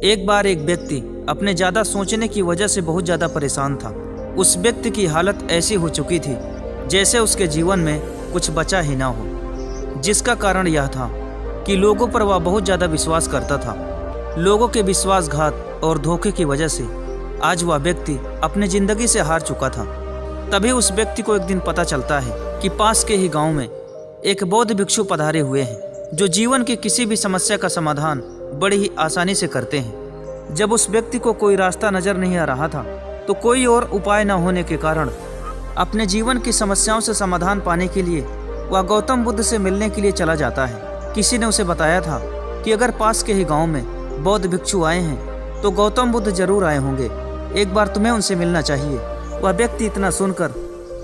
एक बार एक व्यक्ति अपने ज़्यादा सोचने की वजह से बहुत ज़्यादा परेशान था। उस व्यक्ति की हालत ऐसी हो चुकी थी जैसे उसके जीवन में कुछ बचा ही ना हो, जिसका कारण यह था कि लोगों पर वह बहुत ज़्यादा विश्वास करता था। लोगों के विश्वासघात और धोखे की वजह से आज वह व्यक्ति अपनी ज़िंदगी से हार चुका था। तभी उस व्यक्ति को एक दिन पता चलता है कि पास के ही गांव में एक बौद्ध भिक्षु पधारे हुए हैं, जो जीवन की किसी भी समस्या का समाधान बड़ी ही आसानी से करते हैं। जब उस व्यक्ति को कोई रास्ता नजर नहीं आ रहा था तो कोई और उपाय न होने के कारण अपने जीवन की समस्याओं से समाधान पाने के लिए वह गौतम बुद्ध से मिलने के लिए चला जाता है। किसी ने उसे बताया था कि अगर पास के ही गांव में बौद्ध भिक्षु आए हैं तो गौतम बुद्ध जरूर आए होंगे, एक बार तुम्हें उनसे मिलना चाहिए। वह व्यक्ति इतना सुनकर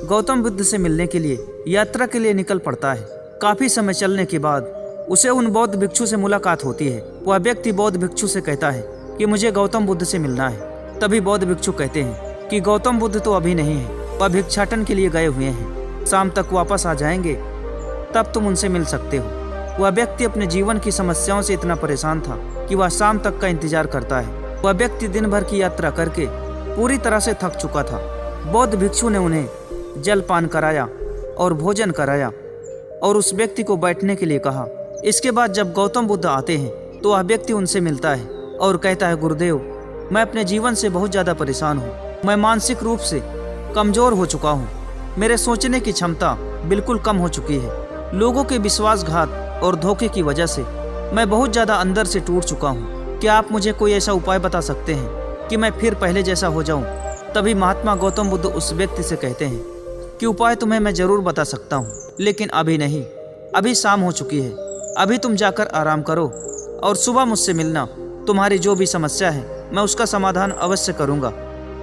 गौतम बुद्ध से मिलने के लिए यात्रा के लिए निकल पड़ता है। काफी समय चलने के बाद उसे उन बौद्ध भिक्षु से मुलाकात होती है। वह व्यक्ति बौद्ध भिक्षु से कहता है कि मुझे गौतम बुद्ध से मिलना है। तभी बौद्ध भिक्षु कहते हैं कि गौतम बुद्ध तो अभी नहीं है, वह भिक्षाटन के लिए गए हुए हैं, शाम तक वापस आ जाएंगे, तब तुम उनसे मिल सकते हो। वह व्यक्ति अपने जीवन की समस्याओं से इतना परेशान था कि वह शाम तक का इंतजार करता है। वह व्यक्ति दिन भर की यात्रा करके पूरी तरह से थक चुका था। बौद्ध भिक्षु ने उन्हें जलपान कराया और भोजन कराया और उस व्यक्ति को बैठने के लिए कहा। इसके बाद जब गौतम बुद्ध आते हैं तो वह व्यक्ति उनसे मिलता है और कहता है, गुरुदेव, मैं अपने जीवन से बहुत ज़्यादा परेशान हूँ। मैं मानसिक रूप से कमज़ोर हो चुका हूँ। मेरे सोचने की क्षमता बिल्कुल कम हो चुकी है। लोगों के विश्वासघात और धोखे की वजह से मैं बहुत ज़्यादा अंदर से टूट चुका हूँ। क्या आप मुझे कोई ऐसा उपाय बता सकते हैं कि मैं फिर पहले जैसा हो जाऊँ? तभी महात्मा गौतम बुद्ध उस व्यक्ति से कहते हैं कि उपाय तुम्हें मैं ज़रूर बता सकता हूँ, लेकिन अभी नहीं। अभी शाम हो चुकी है, अभी तुम जाकर आराम करो और सुबह मुझसे मिलना। तुम्हारी जो भी समस्या है मैं उसका समाधान अवश्य करूँगा।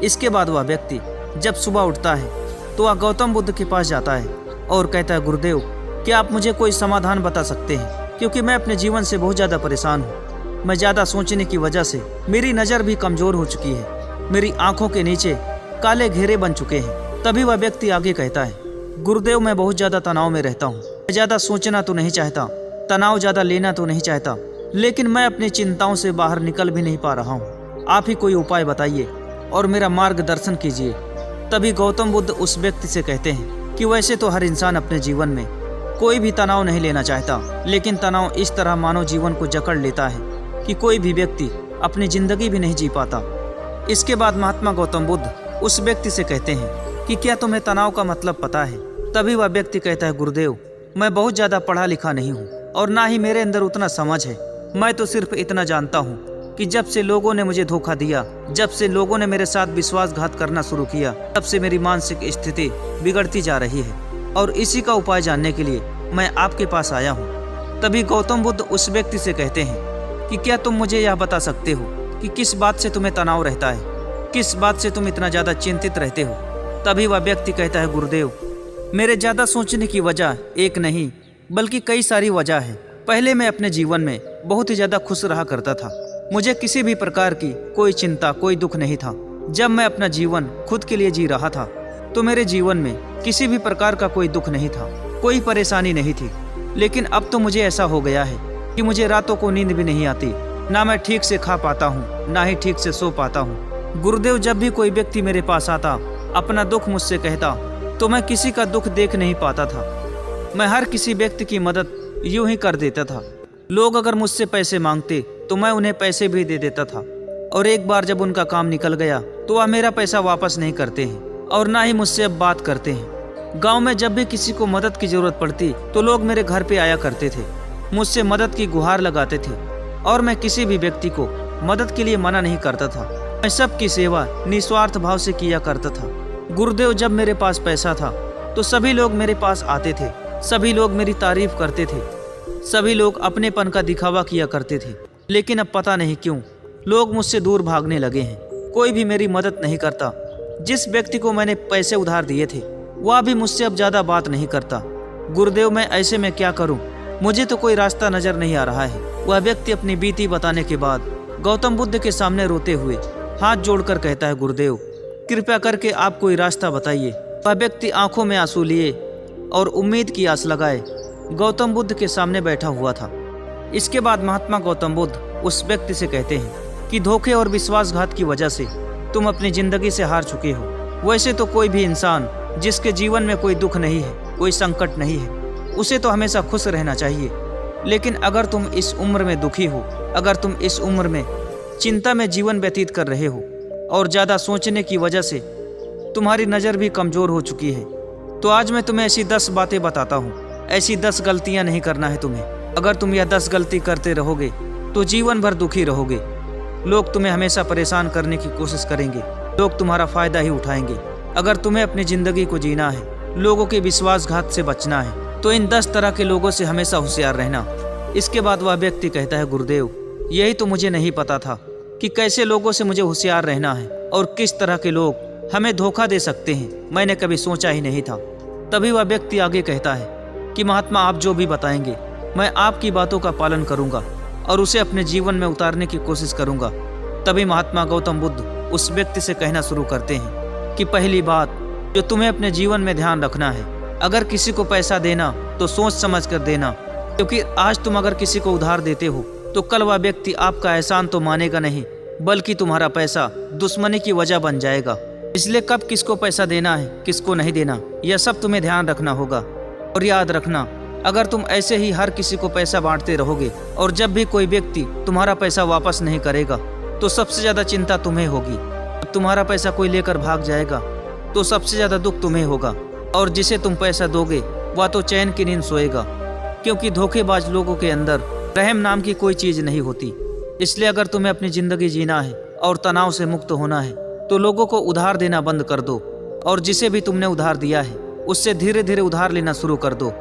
इसके बाद वह व्यक्ति जब सुबह उठता है तो वह गौतम बुद्ध के पास जाता है और कहता है, गुरुदेव, क्या आप मुझे कोई समाधान बता सकते हैं? क्योंकि मैं अपने जीवन से बहुत ज़्यादा परेशान हूँ। मैं ज़्यादा सोचने की वजह से मेरी नज़र भी कमज़ोर हो चुकी है। मेरी आँखों के नीचे काले घेरे बन चुके हैं। तभी वह व्यक्ति आगे कहता है, गुरुदेव, मैं बहुत ज़्यादा तनाव में रहता हूँ। मैं ज़्यादा सोचना तो नहीं चाहता, तनाव ज़्यादा लेना तो नहीं चाहता, लेकिन मैं अपनी चिंताओं से बाहर निकल भी नहीं पा रहा हूँ। आप ही कोई उपाय बताइए और मेरा मार्गदर्शन कीजिए। तभी गौतम बुद्ध उस व्यक्ति से कहते हैं कि वैसे तो हर इंसान अपने जीवन में कोई भी तनाव नहीं लेना चाहता, लेकिन तनाव इस तरह मानव जीवन को जकड़ लेता है कि कोई भी व्यक्ति अपनी ज़िंदगी भी नहीं जी पाता। इसके बाद महात्मा गौतम बुद्ध उस व्यक्ति से कहते हैं कि क्या तुम्हें तनाव का मतलब पता है? तभी वह व्यक्ति कहता है, गुरुदेव, मैं बहुत ज़्यादा पढ़ा लिखा नहीं हूँ और ना ही मेरे अंदर उतना समझ है। मैं तो सिर्फ इतना जानता हूँ कि जब से लोगों ने मुझे धोखा दिया, जब से लोगों ने मेरे साथ विश्वासघात करना शुरू किया, तब से मेरी मानसिक स्थिति बिगड़ती जा रही है और इसी का उपाय जानने के लिए मैं आपके पास आया हूँ। तभी गौतम बुद्ध उस व्यक्ति से कहते हैं कि क्या तुम मुझे यह बता सकते हो कि किस बात से तुम्हें तनाव रहता है, किस बात से तुम इतना ज़्यादा चिंतित रहते हो? तभी वह व्यक्ति कहता है, गुरुदेव, मेरे ज़्यादा सोचने की वजह एक नहीं बल्कि कई सारी वजह है। पहले मैं अपने जीवन में बहुत ही ज़्यादा खुश रहा करता था। मुझे किसी भी प्रकार की कोई चिंता, कोई दुख नहीं था। जब मैं अपना जीवन खुद के लिए जी रहा था तो मेरे जीवन में किसी भी प्रकार का कोई दुख नहीं था, कोई परेशानी नहीं थी। लेकिन अब तो मुझे ऐसा हो गया है कि मुझे रातों को नींद भी नहीं आती, ना मैं ठीक से खा पाता हूँ, ना ही ठीक से सो पाता हूँ। गुरुदेव, जब भी कोई व्यक्ति मेरे पास आता, अपना दुख मुझसे कहता, तो मैं किसी का दुख देख नहीं पाता था। मैं हर किसी व्यक्ति की मदद यूं ही कर देता था। लोग अगर मुझसे पैसे मांगते तो मैं उन्हें पैसे भी दे देता था, और एक बार जब उनका काम निकल गया तो वह मेरा पैसा वापस नहीं करते हैं और ना ही मुझसे अब बात करते हैं। गांव में जब भी किसी को मदद की जरूरत पड़ती तो लोग मेरे घर पे आया करते थे, मुझसे मदद की गुहार लगाते थे और मैं किसी भी व्यक्ति को मदद के लिए मना नहीं करता था। मैं सबकी सेवा निस्वार्थ भाव से किया करता था। गुरुदेव, जब मेरे पास पैसा था तो सभी लोग मेरे पास आते थे, सभी लोग मेरी तारीफ करते थे, सभी लोग अपनेपन का दिखावा किया करते थे। लेकिन अब पता नहीं क्यों लोग मुझसे दूर भागने लगे हैं। कोई भी मेरी मदद नहीं करता। जिस व्यक्ति को मैंने पैसे उधार दिए थे वह भी मुझसे अब ज़्यादा बात नहीं करता। गुरुदेव, मैं ऐसे में क्या करूं? मुझे तो कोई रास्ता नजर नहीं आ रहा है। वह व्यक्ति अपनी बीती बताने के बाद गौतम बुद्ध के सामने रोते हुए हाथ जोड़कर कहता है, गुरुदेव, कृपया करके आप कोई रास्ता बताइए। वह व्यक्ति आंखों में आंसू लिए और उम्मीद की आस लगाए गौतम बुद्ध के सामने बैठा हुआ था। इसके बाद महात्मा गौतम बुद्ध उस व्यक्ति से कहते हैं कि धोखे और विश्वासघात की वजह से तुम अपनी जिंदगी से हार चुके हो। वैसे तो कोई भी इंसान जिसके जीवन में कोई दुख नहीं है, कोई संकट नहीं है, उसे तो हमेशा खुश रहना चाहिए। लेकिन अगर तुम इस उम्र में दुखी हो, अगर तुम इस उम्र में चिंता में जीवन व्यतीत कर रहे हो और ज़्यादा सोचने की वजह से तुम्हारी नज़र भी कमज़ोर हो चुकी है, तो आज मैं तुम्हें ऐसी 10 बातें बताता हूँ। ऐसी 10 गलतियाँ नहीं करना है तुम्हें। अगर तुम यह 10 गलती करते रहोगे तो जीवन भर दुखी रहोगे। लोग तुम्हें हमेशा परेशान करने की कोशिश करेंगे, लोग तुम्हारा फ़ायदा ही उठाएंगे। अगर तुम्हें अपनी ज़िंदगी को जीना है, लोगों के विश्वासघात से बचना है, तो इन 10 तरह के लोगों से हमेशा होशियार रहना। इसके बाद वह व्यक्ति कहता है, गुरुदेव, यही तो मुझे नहीं पता था कि कैसे लोगों से मुझे होशियार रहना है और किस तरह के लोग हमें धोखा दे सकते हैं। मैंने कभी सोचा ही नहीं था। तभी वह व्यक्ति आगे कहता है कि महात्मा, आप जो भी बताएंगे मैं आपकी बातों का पालन करूंगा और उसे अपने जीवन में उतारने की कोशिश करूंगा। तभी महात्मा गौतम बुद्ध उस व्यक्ति से कहना शुरू करते हैं कि पहली बात जो तुम्हें अपने जीवन में ध्यान रखना है, अगर किसी को पैसा देना तो सोच समझ कर देना, क्योंकि आज तुम अगर किसी को उधार देते हो तो कल वह व्यक्ति आपका एहसान तो मानेगा नहीं, बल्कि तुम्हारा पैसा दुश्मनी की वजह बन जाएगा। इसलिए कब किसको पैसा देना है, किसको नहीं देना, यह सब तुम्हें ध्यान रखना होगा। और याद रखना, अगर तुम ऐसे ही हर किसी को पैसा बांटते रहोगे और जब भी कोई व्यक्ति तुम्हारा पैसा वापस नहीं करेगा तो सबसे ज़्यादा चिंता तुम्हें होगी। जब तुम्हारा पैसा कोई लेकर भाग जाएगा तो सबसे ज़्यादा दुख तुम्हें होगा, और जिसे तुम पैसा दोगे वह तो चैन की नींद सोएगा, क्योंकि धोखेबाज लोगों के अंदर रहम नाम की कोई चीज़ नहीं होती। इसलिए अगर तुम्हें अपनी ज़िंदगी जीना है और तनाव से मुक्त होना है तो लोगों को उधार देना बंद कर दो, और जिसे भी तुमने उधार दिया है उससे धीरे धीरे उधार लेना शुरू कर दो।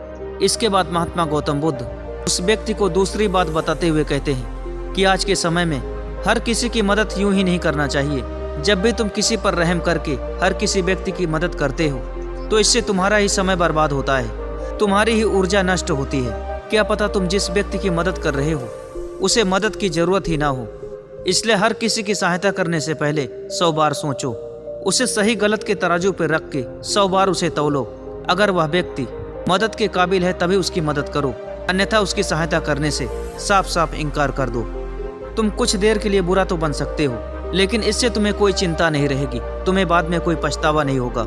इसके बाद महात्मा गौतम बुद्ध उस व्यक्ति को दूसरी बात बताते हुए कहते हैं कि आज के समय में हर किसी की मदद यूं ही नहीं करना चाहिए। जब भी तुम किसी पर रहम करके हर किसी व्यक्ति की मदद करते हो तो इससे तुम्हारा ही समय बर्बाद होता है, तुम्हारी ही ऊर्जा नष्ट होती है। क्या पता तुम जिस व्यक्ति की मदद कर रहे हो उसे मदद की जरूरत ही ना हो। इसलिए हर किसी की सहायता करने से पहले 100 बार सोचो, उसे सही गलत के तराजू पर रख के 100 बार उसे तौलो। अगर वह व्यक्ति मदद के काबिल है तभी उसकी मदद करो, अन्यथा उसकी सहायता करने से साफ साफ इनकार कर दो। तुम कुछ देर के लिए बुरा तो बन सकते हो, लेकिन इससे तुम्हें कोई चिंता नहीं रहेगी, तुम्हें बाद में कोई पछतावा नहीं होगा।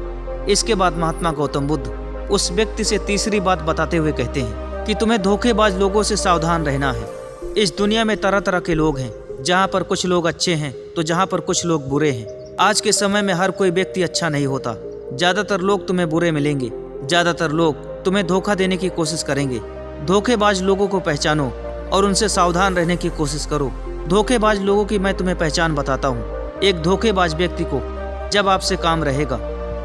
इसके बाद महात्मा गौतम बुद्ध उस व्यक्ति से तीसरी बात बताते हुए कहते हैं कि तुम्हें धोखेबाज लोगों से सावधान रहना है। इस दुनिया में तरह तरह के लोग हैं, जहाँ पर कुछ लोग अच्छे हैं तो जहाँ पर कुछ लोग बुरे हैं। आज के समय में हर कोई व्यक्ति अच्छा नहीं होता। ज़्यादातर लोग तुम्हें बुरे मिलेंगे, ज़्यादातर लोग तुम्हें धोखा देने की कोशिश करेंगे। धोखेबाज लोगों को पहचानो और उनसे सावधान रहने की कोशिश करो। धोखेबाज लोगों की मैं तुम्हें पहचान बताता हूँ। एक धोखेबाज व्यक्ति को जब आपसे काम रहेगा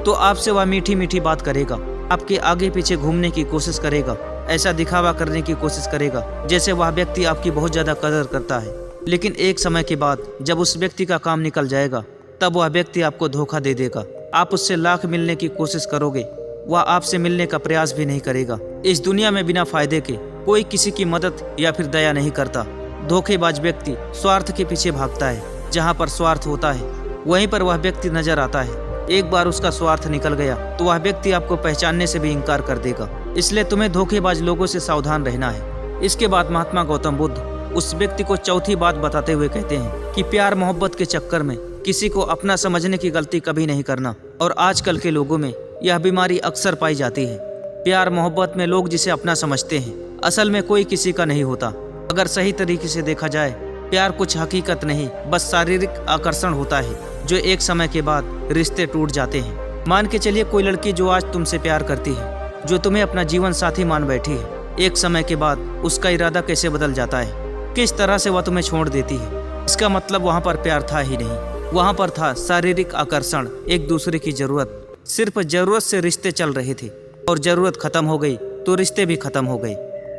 तो आपसे वह मीठी मीठी बात करेगा, आपके आगे पीछे घूमने की कोशिश करेगा, ऐसा दिखावा करने की कोशिश करेगा जैसे वह व्यक्ति आपकी बहुत ज़्यादा कदर करता है। लेकिन एक समय के बाद जब उस व्यक्ति का काम निकल जाएगा तब वह व्यक्ति आपको धोखा दे देगा। आप उससे लाख मिलने की कोशिश करोगे, वह आपसे मिलने का प्रयास भी नहीं करेगा। इस दुनिया में बिना फायदे के कोई किसी की मदद या फिर दया नहीं करता। धोखेबाज व्यक्ति स्वार्थ के पीछे भागता है। जहाँ पर स्वार्थ होता है वहीं पर वह व्यक्ति नजर आता है। एक बार उसका स्वार्थ निकल गया तो वह व्यक्ति आपको पहचानने से भी इनकार कर देगा। इसलिए तुम्हें धोखेबाज लोगों से सावधान रहना है। इसके बाद महात्मा गौतम बुद्ध उस व्यक्ति को चौथी बात बताते हुए कहते हैं कि प्यार मोहब्बत के चक्कर में किसी को अपना समझने की गलती कभी नहीं करना। और आजकल के लोगों में यह बीमारी अक्सर पाई जाती है। प्यार मोहब्बत में लोग जिसे अपना समझते हैं, असल में कोई किसी का नहीं होता। अगर सही तरीके से देखा जाए, प्यार कुछ हकीकत नहीं, बस शारीरिक आकर्षण होता है जो एक समय के बाद रिश्ते टूट जाते हैं। मान के चलिए कोई लड़की जो आज तुमसे प्यार करती है, जो तुम्हें अपना जीवन साथी मान बैठी है, एक समय के बाद उसका इरादा कैसे बदल जाता है, किस तरह से वह तुम्हें छोड़ देती है। इसका मतलब वहाँ पर प्यार था ही नहीं, वहाँ पर था शारीरिक आकर्षण, एक दूसरे की जरूरत। सिर्फ जरूरत से रिश्ते चल रहे थे और जरूरत खत्म हो गई तो रिश्ते भी खत्म हो गए।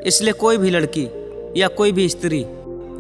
इसलिए कोई भी लड़की या कोई भी स्त्री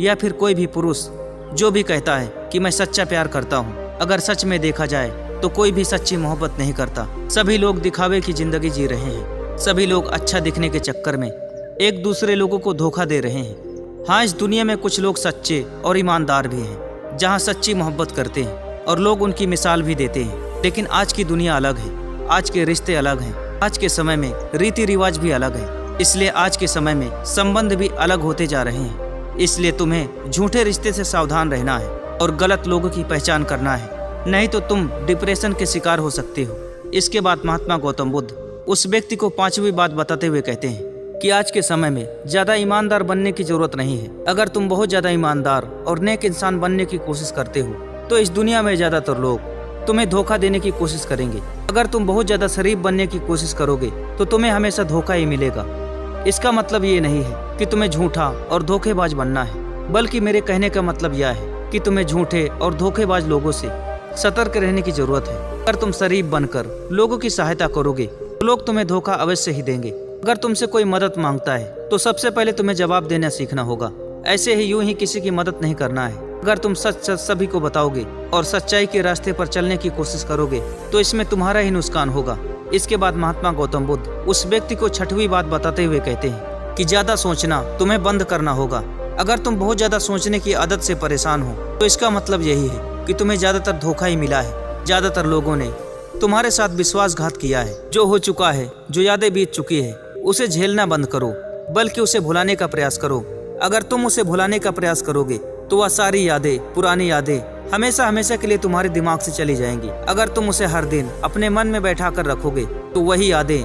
या फिर कोई भी पुरुष जो भी कहता है कि मैं सच्चा प्यार करता हूँ, अगर सच में देखा जाए तो कोई भी सच्ची मोहब्बत नहीं करता। सभी लोग दिखावे की जिंदगी जी रहे हैं। सभी लोग अच्छा दिखने के चक्कर में एक दूसरे लोगों को धोखा दे रहे हैं। हाँ, इस दुनिया में कुछ लोग सच्चे और ईमानदार भी हैं, जहाँ सच्ची मोहब्बत करते हैं और लोग उनकी मिसाल भी देते हैं। लेकिन आज की दुनिया अलग है, आज के रिश्ते अलग हैं, आज के समय में रीति रिवाज भी अलग है। इसलिए आज के समय में संबंध भी अलग होते जा रहे हैं। इसलिए तुम्हें झूठे रिश्ते से सावधान रहना है और गलत लोगों की पहचान करना है, नहीं तो तुम डिप्रेशन के शिकार हो सकते हो। इसके बाद महात्मा गौतम बुद्ध उस व्यक्ति को पांचवी बात बताते हुए कहते हैं कि आज के समय में ज़्यादा ईमानदार बनने की जरूरत नहीं है। अगर तुम बहुत ज़्यादा ईमानदार और नेक इंसान बनने की कोशिश करते हो तो इस दुनिया में ज़्यादातर लोग तुम्हें धोखा देने की कोशिश करेंगे। अगर तुम बहुत ज़्यादा शरीफ बनने की कोशिश करोगे तो तुम्हें हमेशा धोखा ही मिलेगा। इसका मतलब ये नहीं है कि तुम्हें झूठा और धोखेबाज बनना है, बल्कि मेरे कहने का मतलब यह है कि तुम्हें झूठे और धोखेबाज लोगों से सतर्क रहने की जरूरत है। अगर तुम शरीफ बनकर लोगों की सहायता करोगे तो लोग तुम्हें धोखा अवश्य ही देंगे। अगर तुमसे कोई मदद मांगता है तो सबसे पहले तुम्हें जवाब देना सीखना होगा। ऐसे ही यूं ही किसी की मदद नहीं करना है। अगर तुम सच सच सभी को बताओगे और सच्चाई के रास्ते पर चलने की कोशिश करोगे तो इसमें तुम्हारा ही नुकसान होगा। इसके बाद महात्मा गौतम बुद्ध उस व्यक्ति को छठवीं बात बताते हुए कहते हैं कि ज्यादा सोचना तुम्हें बंद करना होगा। अगर तुम बहुत ज्यादा सोचने की आदत से परेशान हो तो इसका मतलब यही है कि तुम्हें ज्यादातर धोखा ही मिला है। ज्यादातर लोगों ने तुम्हारे साथ विश्वासघात किया है। जो हो चुका है, जो यादें बीत चुकी है, उसे झेलना बंद करो, बल्कि उसे भुलाने का प्रयास करो। अगर तुम उसे भुलाने का प्रयास करोगे तो वह सारी यादें, पुरानी यादें हमेशा हमेशा के लिए तुम्हारे दिमाग से चली जाएंगी। अगर तुम उसे हर दिन अपने मन में बैठा कर रखोगे तो वही यादें,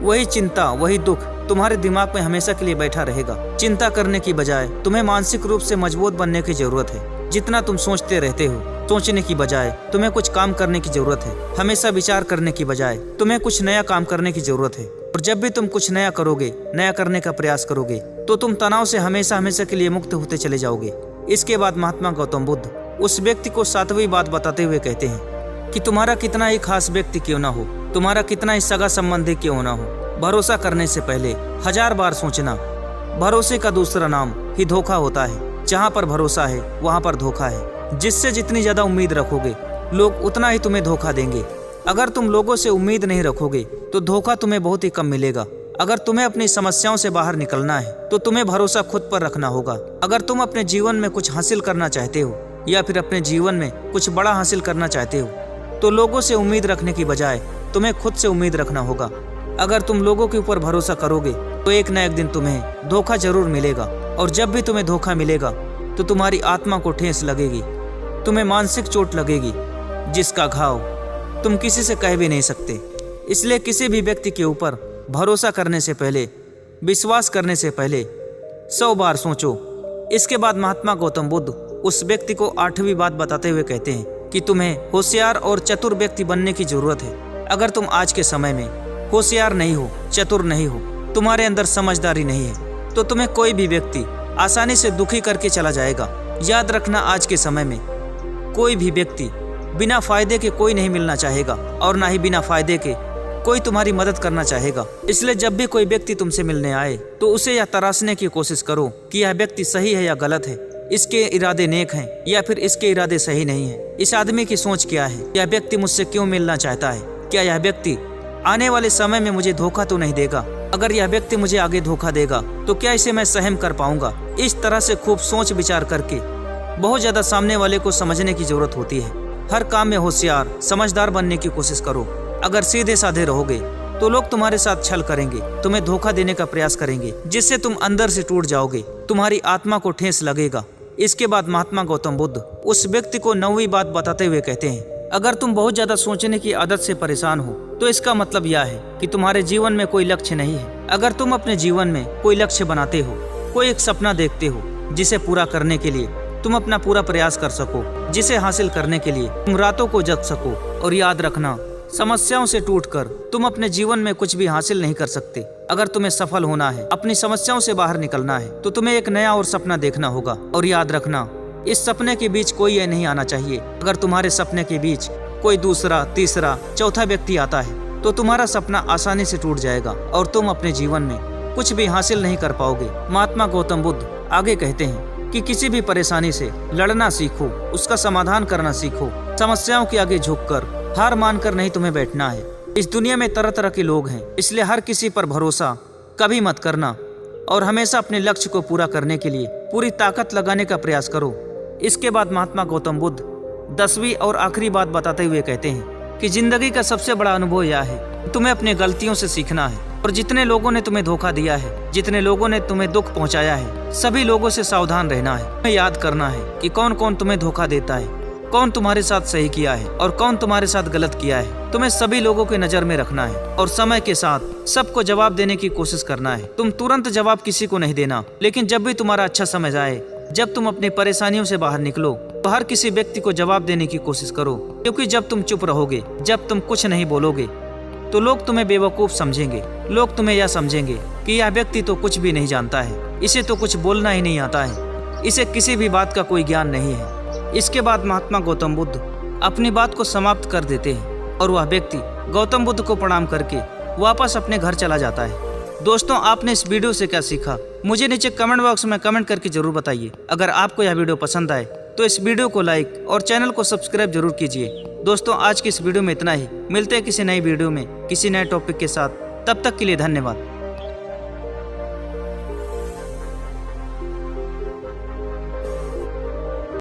वही चिंता, वही दुख तुम्हारे दिमाग में हमेशा के लिए बैठा रहेगा। चिंता करने की बजाय तुम्हें मानसिक रूप से मजबूत बनने की जरूरत है। जितना तुम सोचते रहते हो, सोचने की बजाय तुम्हें कुछ काम करने की जरूरत है। हमेशा विचार करने की बजाय तुम्हें कुछ नया काम करने की जरूरत है। और जब भी तुम कुछ नया करोगे, नया करने का प्रयास करोगे, तो तुम तनाव से हमेशा हमेशा के लिए मुक्त होते चले जाओगे। इसके बाद महात्मा गौतम बुद्ध उस व्यक्ति को सातवीं बात बताते हुए कहते हैं कि तुम्हारा कितना ही खास व्यक्ति क्यों ना हो, तुम्हारा कितना ही सगा संबंधी क्यों ना हो, भरोसा करने से पहले 1000 बार सोचना। भरोसे का दूसरा नाम ही धोखा होता है। जहाँ पर भरोसा है वहाँ पर धोखा है। जिससे जितनी ज्यादा उम्मीद रखोगे, लोग उतना ही तुम्हें धोखा देंगे। अगर तुम लोगों से उम्मीद नहीं रखोगे तो धोखा तुम्हें बहुत ही कम मिलेगा। अगर तुम्हें अपनी समस्याओं से बाहर निकलना है तो तुम्हें भरोसा खुद पर रखना होगा। अगर तुम अपने जीवन में कुछ हासिल करना चाहते हो या फिर अपने जीवन में कुछ बड़ा हासिल करना चाहते हो तो लोगों से उम्मीद रखने की बजाय तुम्हें खुद से उम्मीद रखना होगा। अगर तुम लोगों के ऊपर भरोसा करोगे तो एक न एक दिन तुम्हें धोखा जरूर मिलेगा। और जब भी तुम्हें धोखा मिलेगा तो तुम्हारी आत्मा को ठेस लगेगी, तुम्हें मानसिक चोट लगेगी, जिसका घाव तुम किसी से कह भी नहीं सकते। इसलिए किसी भी व्यक्ति के ऊपर भरोसा करने से पहले, विश्वास करने से पहले 100 बार सोचो। इसके बाद महात्मा गौतम बुद्ध उस व्यक्ति को 8वीं बात बताते हुए कहते हैं कि तुम्हें होशियार और चतुर व्यक्ति बनने की जरूरत है। अगर तुम आज के समय में होशियार नहीं हो, चतुर नहीं हो, तुम्हारे अंदर समझदारी नहीं है, तो तुम्हें कोई भी व्यक्ति आसानी से दुखी करके चला जाएगा। याद रखना, आज के समय में कोई भी व्यक्ति बिना फायदे के कोई नहीं मिलना चाहेगा और ना ही बिना फायदे के कोई तुम्हारी मदद करना चाहेगा। इसलिए जब भी कोई व्यक्ति तुमसे मिलने आए तो उसे यह तराशने की कोशिश करो कि यह व्यक्ति सही है या गलत है, इसके इरादे नेक हैं या फिर इसके इरादे सही नहीं है, इस आदमी की सोच क्या है, यह व्यक्ति मुझसे क्यों मिलना चाहता है, क्या यह व्यक्ति आने वाले समय में मुझे धोखा तो नहीं देगा, अगर यह व्यक्ति मुझे आगे धोखा देगा तो क्या इसे मैं सहन कर पाऊंगा। इस तरह से खूब सोच विचार करके बहुत ज्यादा सामने वाले को समझने की जरूरत होती है। हर काम में होशियार, समझदार बनने की कोशिश करो। अगर सीधे साधे रहोगे तो लोग तुम्हारे साथ छल करेंगे, तुम्हें धोखा देने का प्रयास करेंगे, जिससे तुम अंदर से टूट जाओगे, तुम्हारी आत्मा को ठेस लगेगा। इसके बाद महात्मा गौतम बुद्ध उस व्यक्ति को 9वीं बात बताते हुए कहते हैं, अगर तुम बहुत ज्यादा सोचने की आदत से परेशान हो तो इसका मतलब यह है कि तुम्हारे जीवन में कोई लक्ष्य नहीं है। अगर तुम अपने जीवन में कोई लक्ष्य बनाते हो, कोई एक सपना देखते हो, जिसे पूरा करने के लिए तुम अपना पूरा प्रयास कर सको, जिसे हासिल करने के लिए तुम रातों को जग सको, और याद रखना, समस्याओं से टूटकर तुम अपने जीवन में कुछ भी हासिल नहीं कर सकते। अगर तुम्हें सफल होना है, अपनी समस्याओं से बाहर निकलना है, तो तुम्हें एक नया और सपना देखना होगा। और याद रखना, इस सपने के बीच कोई ये नहीं आना चाहिए। अगर तुम्हारे सपने के बीच कोई दूसरा, तीसरा, चौथा व्यक्ति आता है तो तुम्हारा सपना आसानी से टूट जाएगा और तुम अपने जीवन में कुछ भी हासिल नहीं कर पाओगे। महात्मा गौतम बुद्ध आगे कहते हैं कि किसी भी परेशानी से लड़ना सीखो, उसका समाधान करना सीखो। समस्याओं के आगे झुककर, हार मानकर नहीं तुम्हें बैठना है। इस दुनिया में तरह तरह के लोग हैं, इसलिए हर किसी पर भरोसा कभी मत करना और हमेशा अपने लक्ष्य को पूरा करने के लिए पूरी ताकत लगाने का प्रयास करो। इसके बाद महात्मा गौतम बुद्ध 10वीं और आखिरी बात बताते हुए कहते हैं कि जिंदगी का सबसे बड़ा अनुभव यह है, तुम्हें अपनी गलतियों से सीखना है। और जितने लोगों ने तुम्हें धोखा दिया है, जितने लोगों ने तुम्हें दुख पहुंचाया है, सभी लोगों से सावधान रहना है। तुम्हें याद करना है कि कौन कौन तुम्हें धोखा देता है, कौन तुम्हारे साथ सही किया है और कौन तुम्हारे साथ गलत किया है। तुम्हें सभी लोगों की नजर में रखना है और समय के साथ सबको जवाब देने की कोशिश करना है। तुम तुरंत जवाब किसी को नहीं देना, लेकिन जब भी तुम्हारा अच्छा समय जाए, जब तुम अपनी परेशानियों से बाहर निकलो, तो हर किसी व्यक्ति को जवाब देने की कोशिश करो। क्योंकि जब तुम चुप रहोगे, जब तुम कुछ नहीं बोलोगे, तो लोग तुम्हें बेवकूफ समझेंगे। लोग तुम्हें यह समझेंगे कि यह व्यक्ति तो कुछ भी नहीं जानता है, इसे तो कुछ बोलना ही नहीं आता है, इसे किसी भी बात का कोई ज्ञान नहीं है। इसके बाद महात्मा गौतम बुद्ध अपनी बात को समाप्त कर देते हैं और वह व्यक्ति गौतम बुद्ध को प्रणाम करके वापस अपने घर चला जाता है। दोस्तों, आपने इस वीडियो से क्या सीखा, मुझे नीचे कमेंट बॉक्स में कमेंट करके जरूर बताइए। अगर आपको यह वीडियो पसंद आए तो इस वीडियो को लाइक और चैनल को सब्सक्राइब जरूर कीजिए। दोस्तों, आज की इस वीडियो में इतना ही। मिलते हैं किसी नई वीडियो में किसी नए टॉपिक के साथ। तब तक के लिए धन्यवाद।